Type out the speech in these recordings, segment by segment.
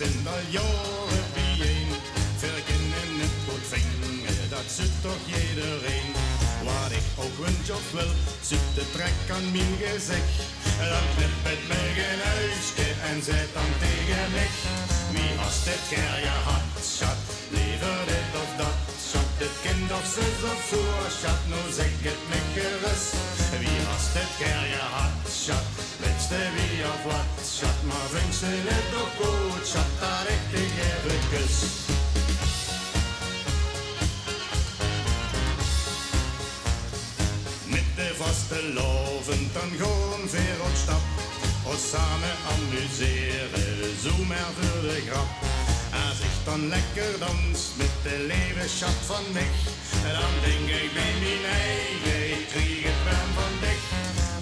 zijn al jaren bijeen. Verkennen het goed vingen, dat zit toch iedereen. Wat ik ook wens of wil, zit de trek aan mijn gezicht. Dan knip het mij geen huisje en zet dan tegen mij. Wie has dit keer gehad, schat? Liever dit of dat, schat. Dit kind of zus of zo, schat. Nou zeg het me gerust. Wie has dit keer gehad, schat? Wist wie of wat, schat? Maar vind ze het toch goed, schat? Dat ik dich even kus. Vaste loven, dan gewoon weer op stap. Ons samen amuseren, zo maar voor de grap. Als ik dan lekker dans met de levenschap van mij, dan denk ik bij mijn eigen, ik krieg het warm van dich.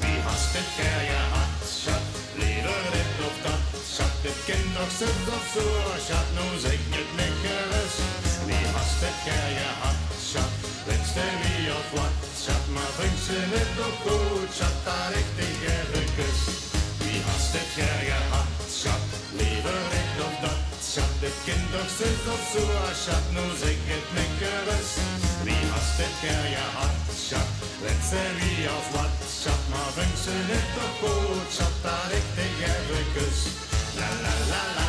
Wie has dit keer gehad, schat? Liever dit of dat, schat. Dit kind nog zus of zo, schat. Nou zeg het me gerust. Wie has dit keer gehad, schat? Wenste wie of wat, schat. Maar vind ze het toch goed, schat. Dat ik dich even kus. Wie has dit keer gehad, schat? Liever dit of dat, schat. Dit kind nog zus of zo, schat. Nou zeg het me gerust. Wie has dit keer gehad, schat? Wenste wie of wat, schat. Maar vind ze het toch goed, schat. Dat ik dich even kus. La la la la.